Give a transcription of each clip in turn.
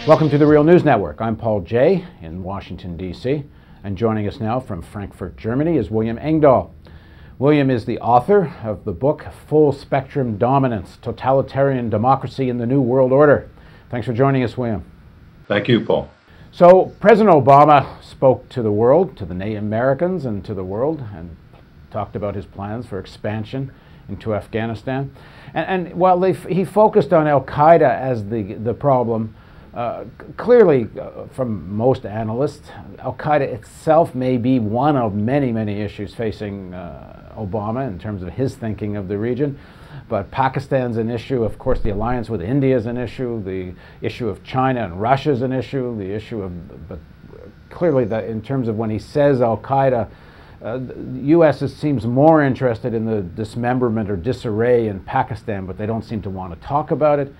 Welcome to the Real News Network. I'm Paul Jay in Washington, D.C., and joining us now from Frankfurt, Germany is William Engdahl. William is the author of the book Full Spectrum Dominance, Totalitarian Democracy in the New World Order. Thanks for joining us, William. Thank you, Paul. So President Obama spoke to the world, to the Americans and to the world, and talked about his plans for expansion into Afghanistan. And while he focused on Al-Qaeda as the problem, clearly, from most analysts, Al-Qaeda itself may be one of many, many issues facing Obama in terms of his thinking of the region. But Pakistan's an issue, of course the alliance with India is an issue, the issue of China and Russia is an issue, the issue of, but clearly in terms of when he says Al-Qaeda, the U.S. seems more interested in the dismemberment or disarray in Pakistan, but they don't seem to want to talk about it.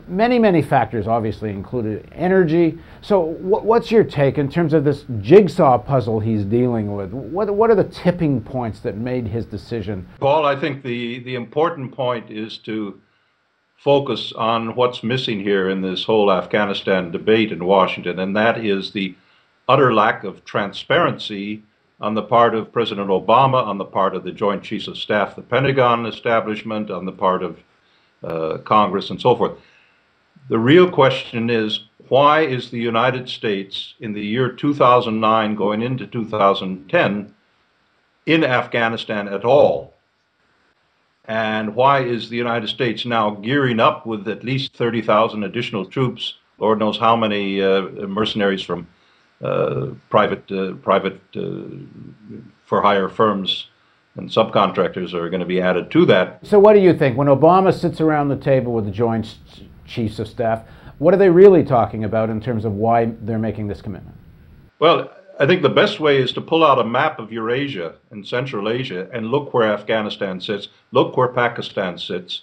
Many, many factors obviously included energy. So what's your take in terms of this jigsaw puzzle he's dealing with? What are the tipping points that made his decision? Paul, I think the important point is to focus on what's missing here in this whole Afghanistan debate in Washington, and that is the utter lack of transparency on the part of President Obama, on the part of the Joint Chiefs of Staff, the Pentagon establishment, on the part of Congress and so forth. The real question is, why is the United States in the year 2009 going into 2010 in Afghanistan at all? And why is the United States now gearing up with at least 30,000 additional troops, Lord knows how many mercenaries from private for-hire firms and subcontractors are going to be added to that. So what do you think? When Obama sits around the table with the Joint Chiefs of Staff, what are they really talking about in terms of why they're making this commitment? Well, I think the best way is to pull out a map of Eurasia and Central Asia and look where Afghanistan sits, look where Pakistan sits,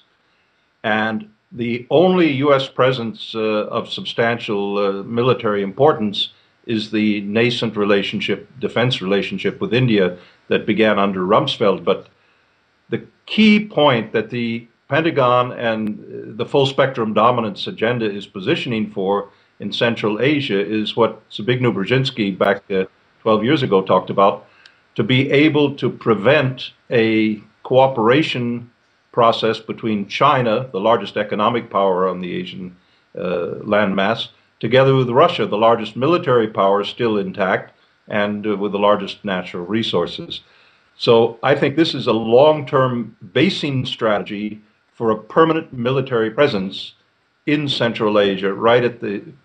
and the only U.S. presence of substantial military importance is the nascent defense relationship with India that began under Rumsfeld. But the key point that the Pentagon and the full spectrum dominance agenda is positioning for in Central Asia is what Zbigniew Brzezinski back 12 years ago talked about, to be able to prevent a cooperation process between China, the largest economic power on the Asian landmass, together with Russia, the largest military power still intact, and with the largest natural resources. So I think this is a long-term basing strategy for a permanent military presence in Central Asia,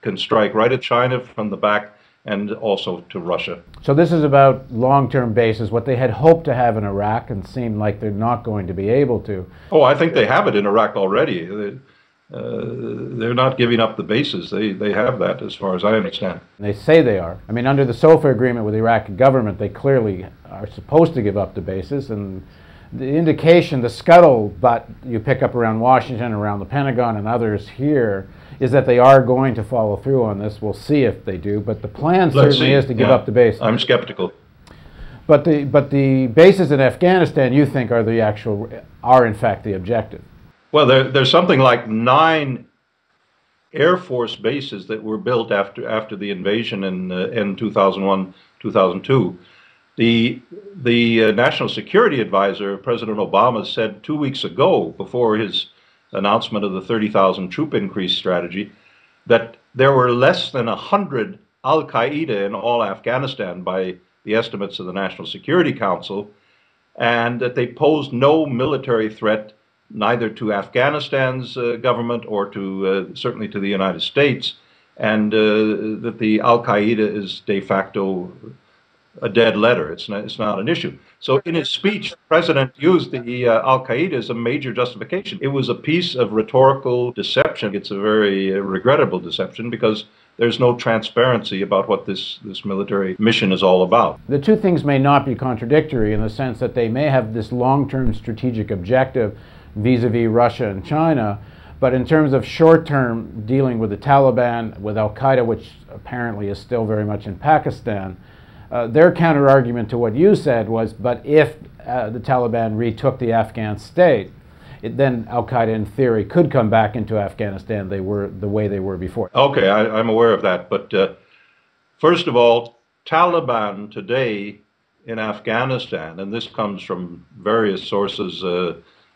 can strike right at China from the back and also to Russia. So this is about long-term bases, what they had hoped to have in Iraq and seemed like they're not going to be able to. Oh, I think they have it in Iraq already. They're not giving up the bases. They have that, as far as I understand. They say they are. I mean, under the SOFA agreement with the Iraqi government, they clearly are supposed to give up the bases, and the indication, the scuttlebutt you pick up around Washington, around the Pentagon and others here, is that they are going to follow through on this. We'll see if they do, but the plan certainly is to give up the bases. I'm skeptical. But the bases in Afghanistan, you think, are in fact the objective? Well, there's something like 9 Air Force bases that were built after the invasion in 2001, 2002. The National Security Advisor, President Obama, said 2 weeks ago, before his announcement of the 30,000 troop increase strategy, that there were less than 100 Al-Qaeda in all Afghanistan by the estimates of the National Security Council, and that they posed no military threat neither to Afghanistan's government or to certainly to the United States, and that the Al-Qaeda is de facto a dead letter. It's not an issue. So in his speech, the president used the Al-Qaeda as a major justification. It was a piece of rhetorical deception. It's a very regrettable deception because there's no transparency about what this military mission is all about. The two things may not be contradictory in the sense that they may have this long-term strategic objective vis-a-vis Russia and China, but in terms of short-term dealing with the Taliban, with Al-Qaeda, which apparently is still very much in Pakistan, their counter-argument to what you said was, but if the Taliban retook the Afghan state, then Al-Qaeda, in theory, could come back into Afghanistan the way they were before. Okay, I'm aware of that. But first of all, Taliban today in Afghanistan, and this comes from various sources,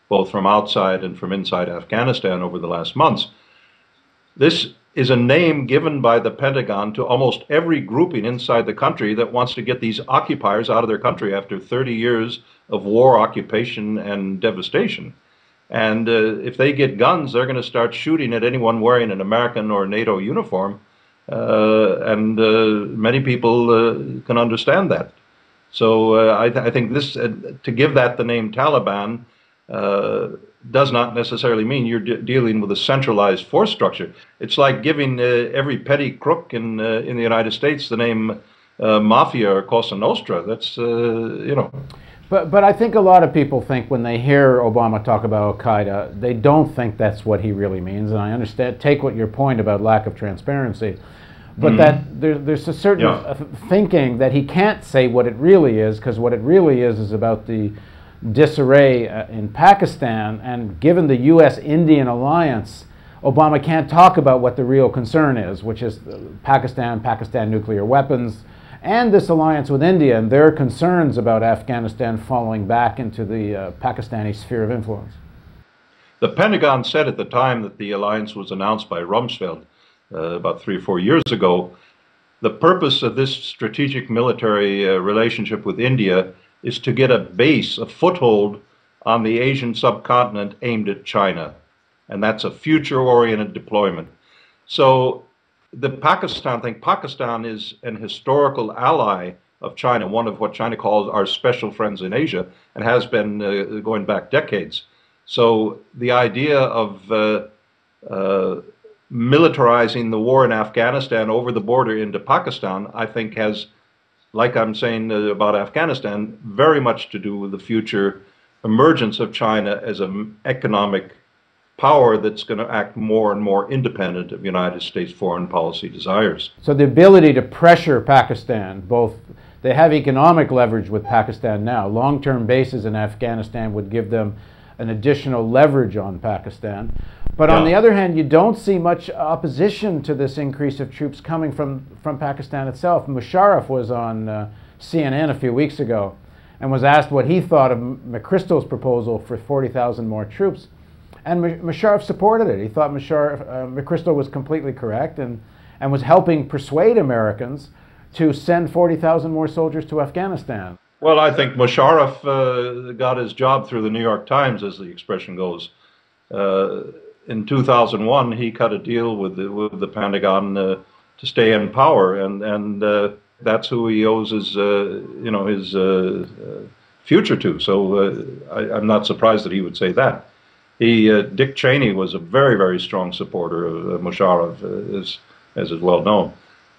both from outside and from inside Afghanistan over the last months, this is a name given by the Pentagon to almost every grouping inside the country that wants to get these occupiers out of their country after 30 years of war, occupation, and devastation. And if they get guns, they're going to start shooting at anyone wearing an American or NATO uniform. And many people can understand that. So I think this, to give that the name Taliban, does not necessarily mean you're dealing with a centralized force structure. It's like giving every petty crook in the United States the name Mafia or Cosa Nostra. That's, you know. But I think a lot of people think when they hear Obama talk about Al-Qaeda, they don't think that's what he really means. And I understand, take what your point about lack of transparency, but that there's a certain thinking that he can't say what it really is, because what it really is about the disarray in Pakistan, and given the U.S.-Indian alliance, Obama can't talk about what the real concern is, which is Pakistan nuclear weapons, and this alliance with India and their concerns about Afghanistan falling back into the Pakistani sphere of influence. The Pentagon said at the time that the alliance was announced by Rumsfeld about 3 or 4 years ago, the purpose of this strategic military relationship with India is to get a base, a foothold on the Asian subcontinent aimed at China. And that's a future-oriented deployment. So the Pakistan thing, Pakistan is an historical ally of China, one of what China calls our special friends in Asia, and has been going back decades. So the idea of militarizing the war in Afghanistan over the border into Pakistan, I think has, like I'm saying about Afghanistan, very much to do with the future emergence of China as an economic power that's going to act more and more independent of United States foreign policy desires. So the ability to pressure Pakistan, both they have economic leverage with Pakistan now. Long-term bases in Afghanistan would give them an additional leverage on Pakistan. But on the other hand, you don't see much opposition to this increase of troops coming from Pakistan itself. Musharraf was on CNN a few weeks ago and was asked what he thought of McChrystal's proposal for 40,000 more troops. And Musharraf supported it. He thought McChrystal was completely correct and was helping persuade Americans to send 40,000 more soldiers to Afghanistan. Well, I think Musharraf got his job through the New York Times, as the expression goes. In 2001, he cut a deal with the Pentagon to stay in power, and that's who he owes his his future to. So I'm not surprised that he would say that. Dick Cheney was a very, very strong supporter of Musharraf, as is well known.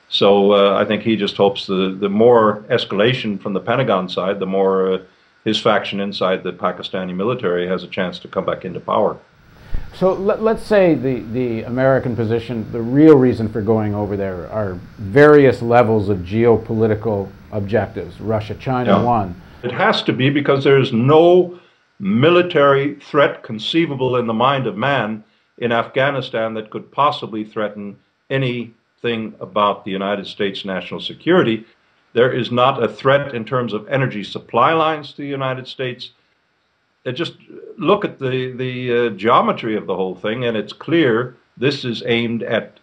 So I think he just hopes the more escalation from the Pentagon side, the more his faction inside the Pakistani military has a chance to come back into power. So let's say the American position, the real reason for going over there are various levels of geopolitical objectives. Russia, China, one. It has to be, because there's no military threat conceivable in the mind of man in Afghanistan that could possibly threaten anything about the United States' national security. There is not a threat in terms of energy supply lines to the United States. Just look at the geometry of the whole thing, and it's clear this is aimed at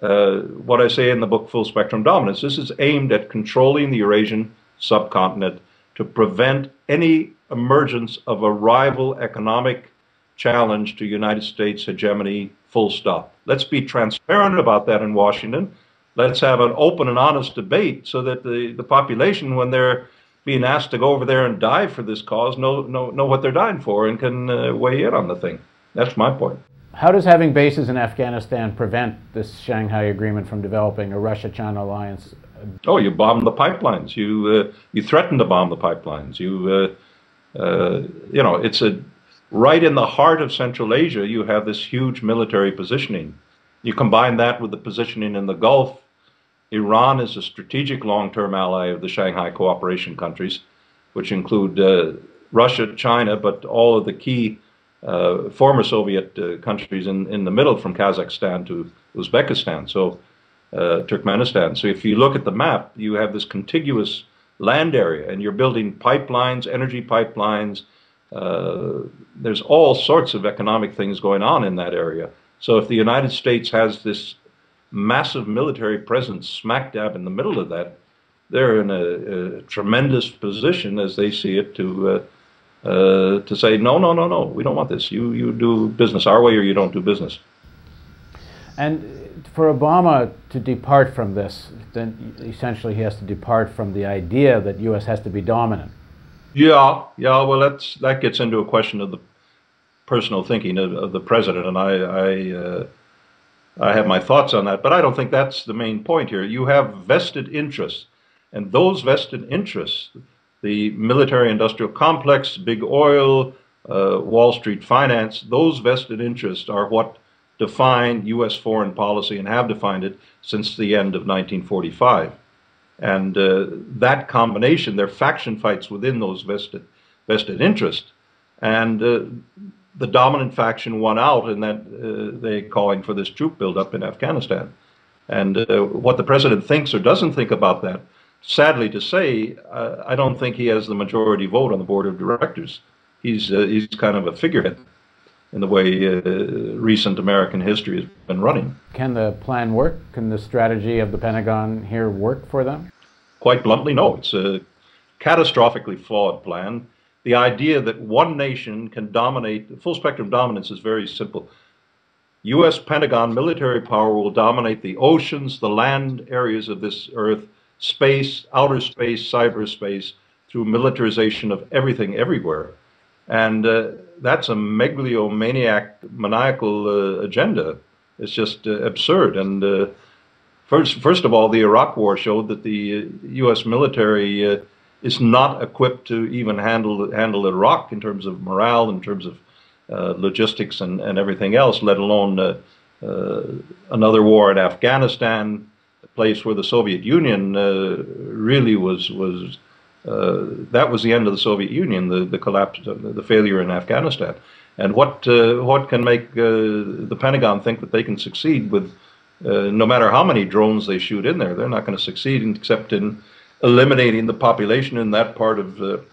what I say in the book, Full Spectrum Dominance. This is aimed at controlling the Eurasian subcontinent to prevent any emergence of a rival economic challenge to United States hegemony, full stop. Let's be transparent about that in Washington. Let's have an open and honest debate so that the population, when they're being asked to go over there and die for this cause, know what they're dying for and can weigh in on the thing. That's my point. How does having bases in Afghanistan prevent this Shanghai Agreement from developing a Russia-China alliance? Oh, you bomb the pipelines. You threaten to bomb the pipelines. It's right in the heart of Central Asia. You have this huge military positioning. You combine that with the positioning in the Gulf. Iran is a strategic long-term ally of the Shanghai cooperation countries, which include Russia, China, but all of the key former Soviet countries in the middle from Kazakhstan to Uzbekistan, so Turkmenistan. So if you look at the map, you have this contiguous land area, and you're building pipelines, energy pipelines. There's all sorts of economic things going on in that area. So if the United States has this massive military presence smack dab in the middle of that, they're in a tremendous position, as they see it, to say, no, no, no, no, we don't want this. You do business our way or you don't do business. And for Obama to depart from this, then essentially he has to depart from the idea that U.S. has to be dominant. Yeah, well, that gets into a question of the personal thinking of the president, and I have my thoughts on that, but I don't think that's the main point here. You have vested interests, and those vested interests, the military-industrial complex, big oil, Wall Street finance, those vested interests are what define U.S. foreign policy and have defined it since the end of 1945. And that combination, there are faction fights within those vested interests. And the dominant faction won out in that they calling for this troop buildup in Afghanistan. And what the president thinks or doesn't think about that, sadly to say, I don't think he has the majority vote on the board of directors. He's kind of a figurehead in the way recent American history has been running. Can the plan work? Can the strategy of the Pentagon here work for them? Quite bluntly, no. It's a catastrophically flawed plan. The idea that one nation can dominate, full spectrum dominance is very simple. U.S. Pentagon military power will dominate the oceans, the land areas of this earth, space, outer space, cyberspace, through militarization of everything everywhere. And that's a megalomaniac, maniacal agenda. It's just absurd. And first of all, the Iraq War showed that the U.S. military is not equipped to even handle Iraq in terms of morale, in terms of logistics and everything else, let alone another war in Afghanistan, a place where the Soviet Union really was that was the end of the Soviet Union, the collapse, the failure in Afghanistan. And what can make the Pentagon think that they can succeed with, no matter how many drones they shoot in there, they're not going to succeed except in eliminating the population in that part of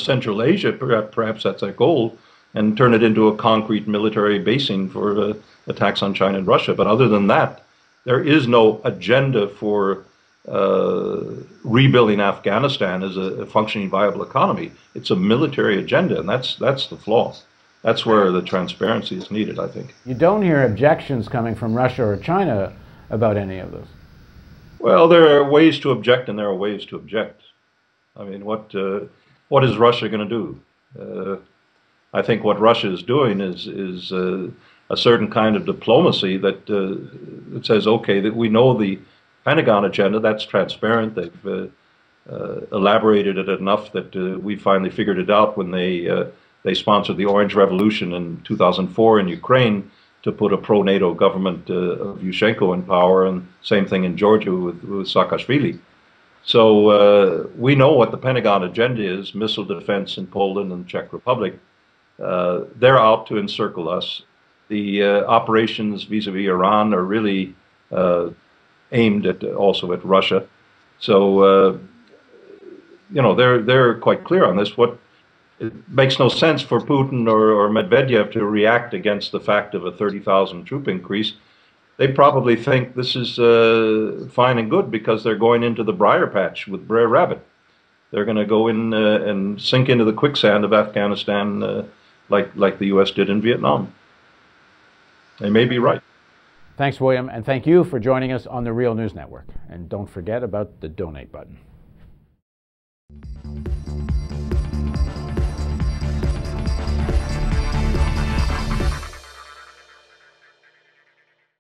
Central Asia. Perhaps that's their goal, and turn it into a concrete military basing for attacks on China and Russia. But other than that, there is no agenda for rebuilding Afghanistan as a functioning, viable economy. It's a military agenda, and that's the flaw. That's where the transparency is needed, I think. You don't hear objections coming from Russia or China about any of this. Well, there are ways to object, and there are ways to object. I mean, what is Russia going to do? I think what Russia is doing is a certain kind of diplomacy that says, okay, that we know the Pentagon agenda, that's transparent. They've elaborated it enough that we finally figured it out when they sponsored the Orange Revolution in 2004 in Ukraine to put a pro-NATO government of Yushchenko in power, and same thing in Georgia with Saakashvili. So we know what the Pentagon agenda is: missile defense in Poland and Czech Republic. They're out to encircle us. The operations vis-a-vis Iran are really aimed at also at Russia. So you know, they're quite clear on this. It makes no sense for Putin or Medvedev to react against the fact of a 30,000 troop increase. They probably think this is fine and good because they're going into the briar patch with Brer Rabbit. They're going to go in and sink into the quicksand of Afghanistan like the U.S. did in Vietnam. They may be right. Thanks, William, and thank you for joining us on the Real News Network. And don't forget about the donate button.